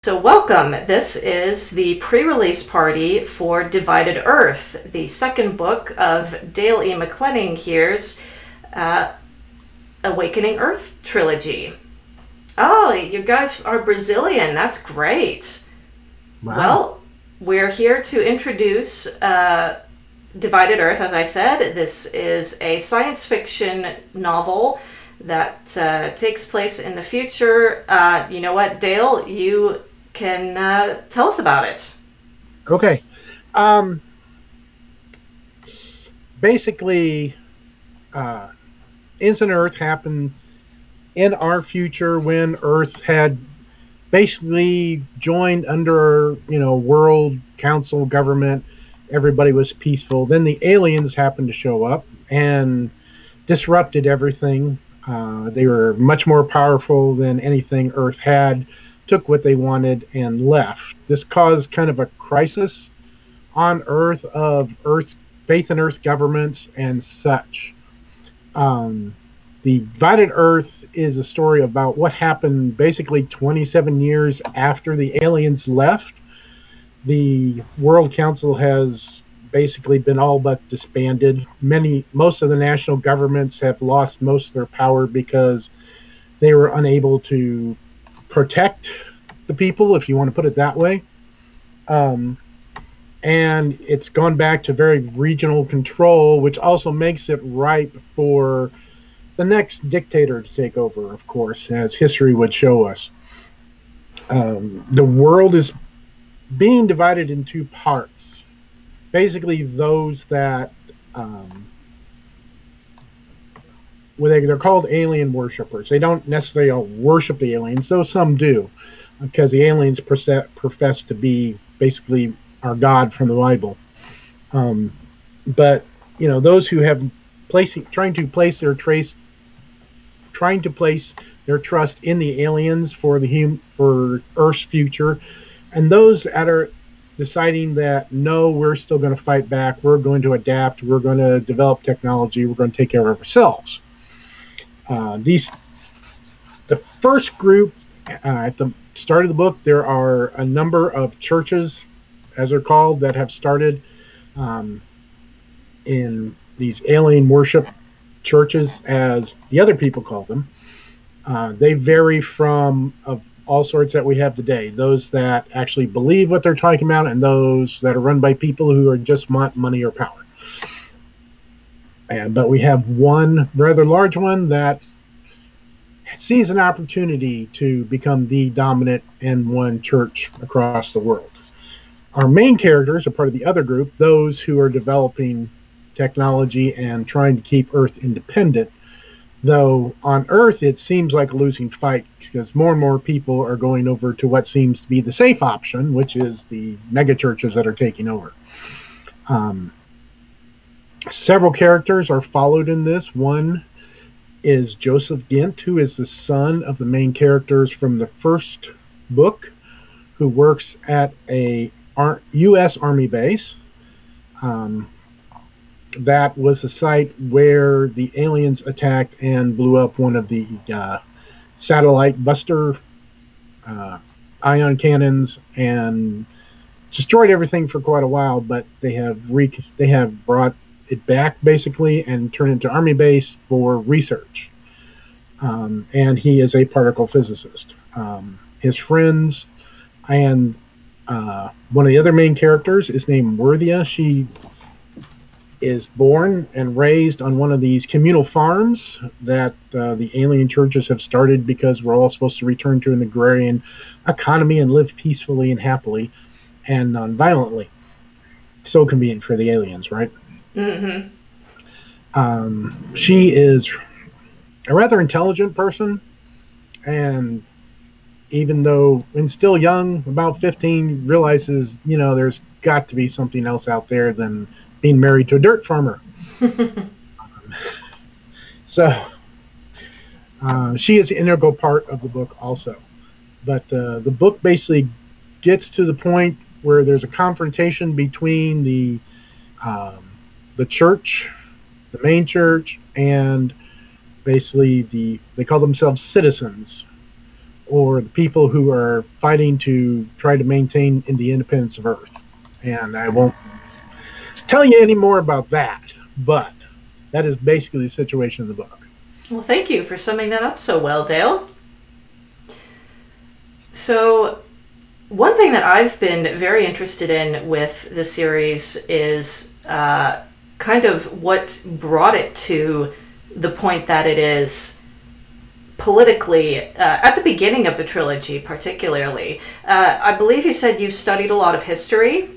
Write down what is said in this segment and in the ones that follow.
So welcome. This is the pre-release party for Divided Earth, the second book of Dale E. McClenning here's Awakening Earth trilogy. Oh, you guys are Brazilian. That's great. Wow. Well, we're here to introduce Divided Earth, as I said. This is a science fiction novel that takes place in the future. You know what, Dale? You can tell us about it. Okay. Basically, Incident Earth happened in our future when Earth had basically joined under, World Council government. Everybody was peaceful. Then the aliens happened to show up and disrupted everything. They were much more powerful than anything Earth had, took what they wanted, and left. This caused kind of a crisis on Earth of faith in Earth governments and such. The Divided Earth is a story about what happened basically 27 years after the aliens left. The World Council has basically been all but disbanded. Most of the national governments have lost most of their power because they were unable to protect the people, if you want to put it that way. And it's gone back to very regional control, which also makes it ripe for the next dictator to take over, of course, as history would show us. The world is being divided in two parts. Basically, those that they're called alien worshippers. They don't necessarily all worship the aliens, though some do, because the aliens profess to be basically our God from the Bible. But those who have trying to place their trust in the aliens for Earth's future, and those that are deciding that no, we're still going to fight back, we're going to adapt, we're going to develop technology, we're going to take care of ourselves. The first group, at the start of the book, there are a number of churches, as they're called, that have started in these alien worship churches, as the other people call them. They vary from of all sorts that we have today. Those that actually believe what they're talking about, and those that are run by people who are just want money or power. But we have one rather large one that sees an opportunity to become the dominant and one church across the world. Our main characters are part of the other group, those who are developing technology and trying to keep Earth independent. Though on Earth it seems like a losing fight, because more and more people are going over to what seems to be the safe option, which is the mega churches that are taking over. Several characters are followed in this. One is Joseph Gint, who is the son of the main characters from the first book, who works at a U.S. Army base. That was the site where the aliens attacked and blew up one of the satellite buster ion cannons and destroyed everything for quite a while. But they have brought it back basically and turned into Army base for research. And he is a particle physicist. His friends and one of the other main characters is named Worthia. She is born and raised on one of these communal farms that the alien churches have started, because we're all supposed to return to an agrarian economy and live peacefully and happily and non-violently. So convenient for the aliens, right? Mm-hmm. She is a rather intelligent person, and even though when still young, about 15, realizes, there's got to be something else out there than being married to a dirt farmer. So she is an integral part of the book also. But the book basically gets to the point where there's a confrontation between the church, the main church, and basically they call themselves citizens, or the people who are fighting to try to maintain the independence of Earth. And I won't tell you any more about that, but that is basically the situation of the book. Well, thank you for summing that up so well, Dale. So, one thing that I've been very interested in with the series is kind of what brought it to the point that it is politically, at the beginning of the trilogy particularly. I believe you said you've studied a lot of history.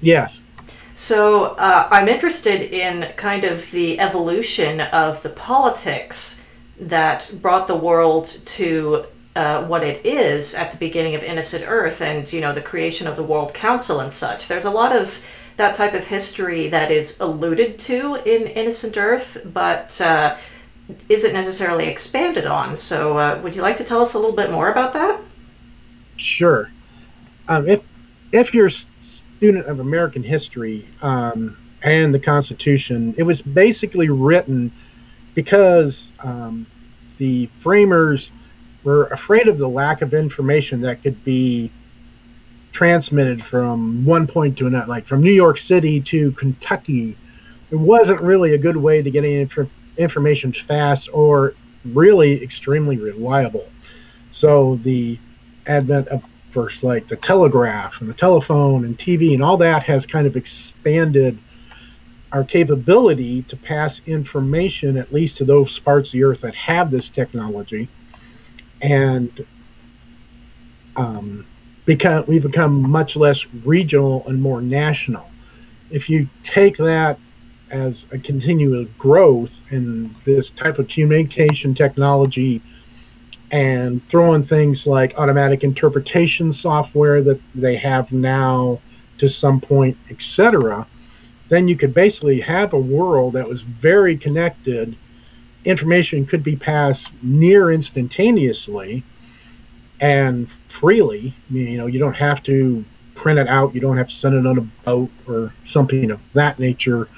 Yes. So I'm interested in kind of the evolution of the politics that brought the world to what it is at the beginning of Innocent Earth, and, you know, the creation of the World Council and such. There's a lot of that type of history that is alluded to in Innocent Earth, but isn't necessarily expanded on. So would you like to tell us a little bit more about that? Sure. If you're a student of American history and the Constitution, it was basically written because the framers were afraid of the lack of information that could be transmitted from one point to another, like from New York City to Kentucky. It wasn't really a good way to get any information fast or really extremely reliable. So the advent of first, like the telegraph and the telephone and TV and all that, has kind of expanded our capability to pass information, at least to those parts of the earth that have this technology. And we've become much less regional and more national. If you take that as a continual growth in this type of communication technology and throw in things like automatic interpretation software that they have now to some point, etc., then you could basically have a world that was very connected. Information could be passed near instantaneously and freely. I mean, you know, you don't have to print it out. You don't have to send it on a boat or something of that nature.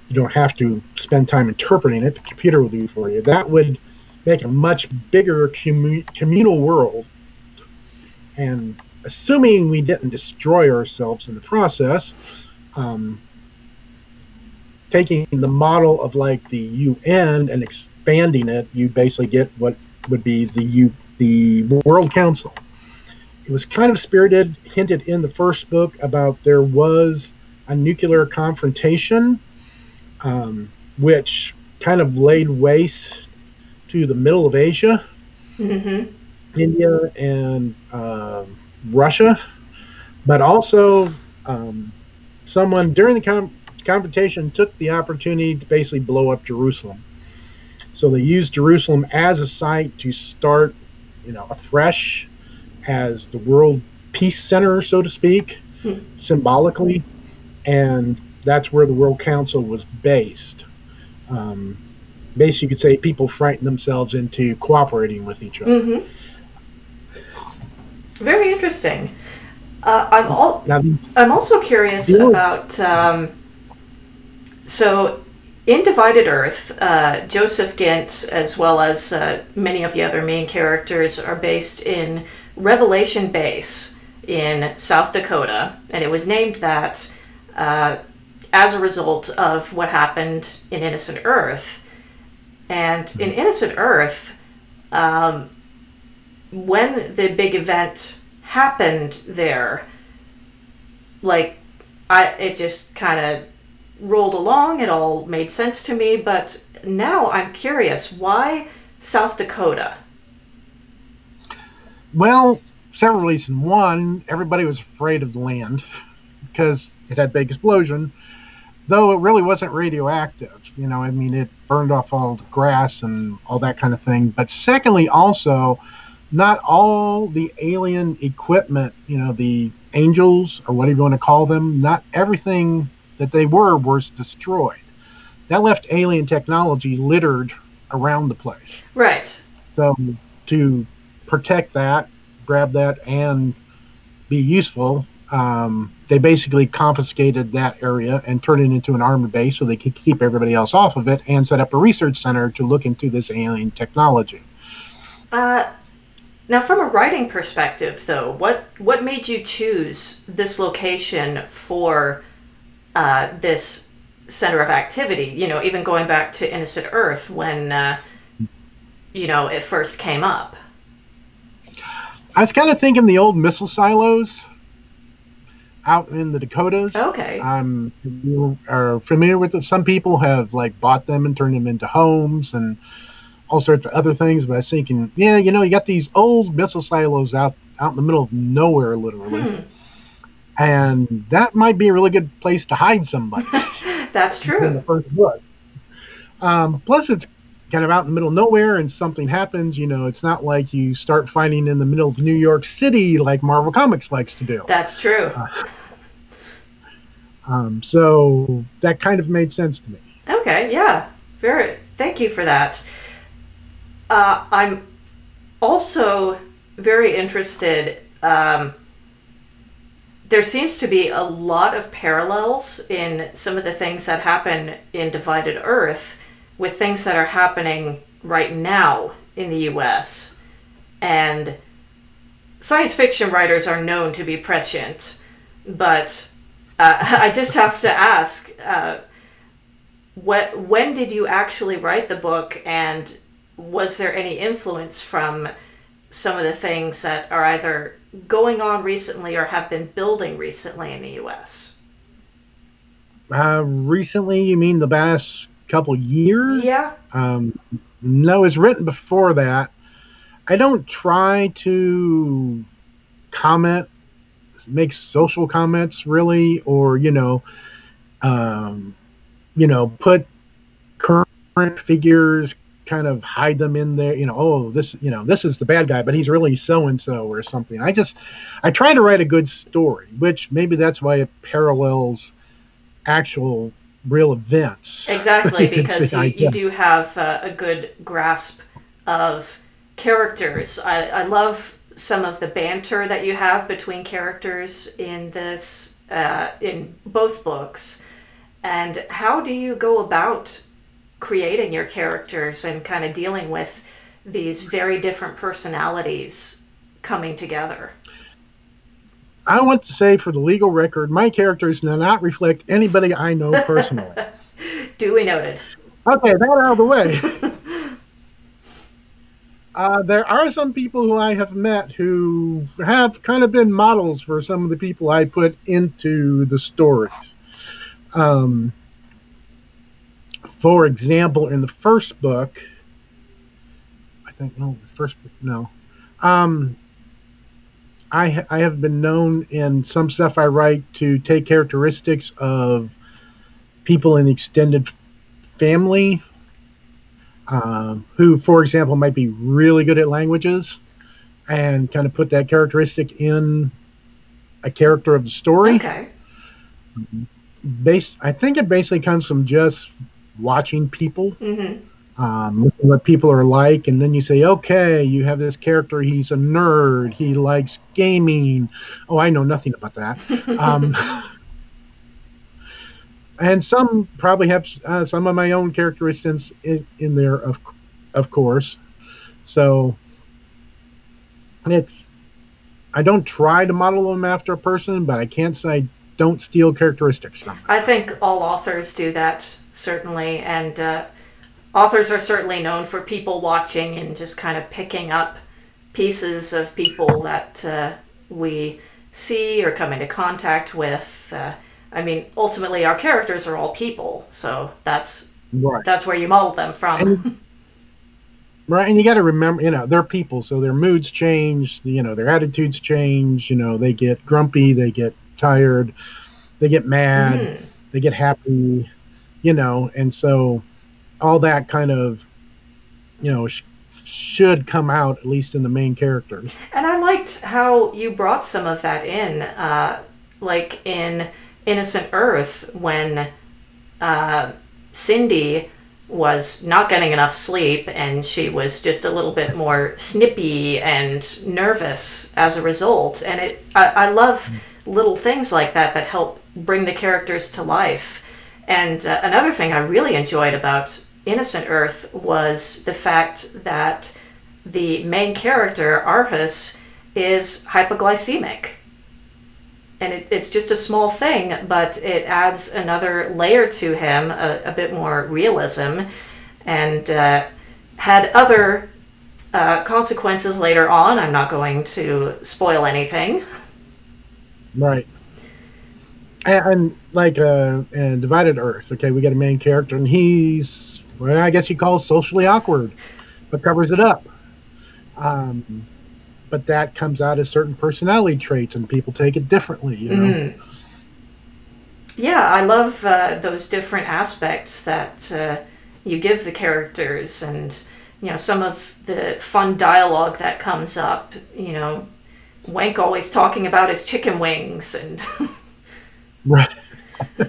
You don't have to spend time interpreting it. The computer will do it for you. That would make a much bigger communal world. And assuming we didn't destroy ourselves in the process, taking the model of like the UN and expanding it, you basically get what would be the World Council. It was kind of spirited, hinted in the first book about there was a nuclear confrontation, which kind of laid waste to the middle of Asia, India and Russia, but also someone during the confrontation took the opportunity to basically blow up Jerusalem. So they used Jerusalem as a site to start, you know, afresh as the world peace center, so to speak, symbolically, and that's where the World Council was based. Basically, you could say people frightened themselves into cooperating with each other. Very interesting. I'm also curious about. So, in Divided Earth, Joseph Gint, as well as many of the other main characters, are based in Revelation Base in South Dakota, and it was named that as a result of what happened in Innocent Earth. And in Innocent Earth, when the big event happened there, like, it just kind of rolled along, it all made sense to me, but now I'm curious, why South Dakota? Well, several reasons. One, everybody was afraid of the land because it had big explosion, though it really wasn't radioactive. You know, I mean, it burned off all the grass and all that kind of thing. But secondly, also, not all the alien equipment, you know, the angels or whatever you want to call them, not everything that they were was destroyed. That left alien technology littered around the place. Right. So to protect that, grab that, and be useful, they basically confiscated that area and turned it into an army base so they could keep everybody else off of it and set up a research center to look into this alien technology. Now, from a writing perspective, though, what made you choose this location for this center of activity? You know, even going back to Innocent Earth when it first came up. I was kind of thinking the old missile silos out in the Dakotas. Okay. You are familiar with them. Some people have like bought them and turned them into homes and all sorts of other things. But I was thinking, yeah, you got these old missile silos out in the middle of nowhere, literally. And that might be a really good place to hide somebody. That's true. In the first book. Plus, it's kind of out in the middle of nowhere, and something happens. It's not like you start fighting in the middle of New York City like Marvel Comics likes to do. That's true. So that kind of made sense to me. Okay, yeah. Thank you for that. I'm also very interested. There seems to be a lot of parallels in some of the things that happen in Divided Earth with things that are happening right now in the US. And science fiction writers are known to be prescient, but I just have to ask, when did you actually write the book, and was there any influence from some of the things that are either going on recently or have been building recently in the US? Recently, you mean the past couple years? Yeah. No, it was written before that. I don't try to make social comments really, or put current figures, kind of hide them in there. This is the bad guy, but he's really so and so or something. I try to write a good story, which maybe that's why it parallels actual real events. Exactly, because you do have a good grasp of characters. I love some of the banter that you have between characters in this, in both books. And how do you go about creating your characters and kind of dealing with these very different personalities coming together? I want to say, for the legal record, my characters do not reflect anybody I know personally. Duly noted. Okay, that out of the way. There are some people who I have met who have kind of been models for some of the people I put into the stories. For example, in the first book, I have been known in some stuff I write to take characteristics of people in the extended family who, for example, might be really good at languages, and kind of put that characteristic in a character of the story. Okay. I think it basically comes from just watching people. Mm-hmm. What people are like, and then you say, okay, you have this character, he's a nerd, he likes gaming. Oh, I know nothing about that. And some probably have some of my own characteristics in there, of course. So I don't try to model them after a person, but I can't say I don't steal characteristics from them. I think all authors do that, certainly, and authors are certainly known for people watching and just kind of picking up pieces of people that we see or come into contact with. Ultimately, our characters are all people, so that's where you model them from. Right, and you got to remember, they're people, so their moods change, their attitudes change, they get grumpy, they get tired, they get mad, they get happy, and so all that kind of, should come out, at least in the main characters. And I liked how you brought some of that in, like in Innocent Earth, when Cindy was not getting enough sleep and she was just a little bit more snippy and nervous as a result. And I love little things like that help bring the characters to life. And another thing I really enjoyed about Innocent Earth was the fact that the main character, Arhus, is hypoglycemic. And it's just a small thing, but it adds another layer to him, a bit more realism, and had other consequences later on. I'm not going to spoil anything. Right. And like in Divided Earth, okay, we got a main character, and he's, well, I guess you call socially awkward, but covers it up. But that comes out as certain personality traits, and people take it differently, you know? Mm. Yeah, I love those different aspects that you give the characters, and, you know, some of the fun dialogue that comes up, you know, Wank always talking about his chicken wings, and... Right. Hey,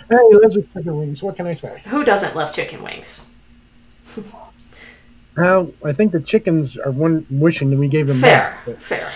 he loves his chicken wings. What can I say? Who doesn't love chicken wings? Well, I think the chickens are wishing that we gave them Fair, back. fair.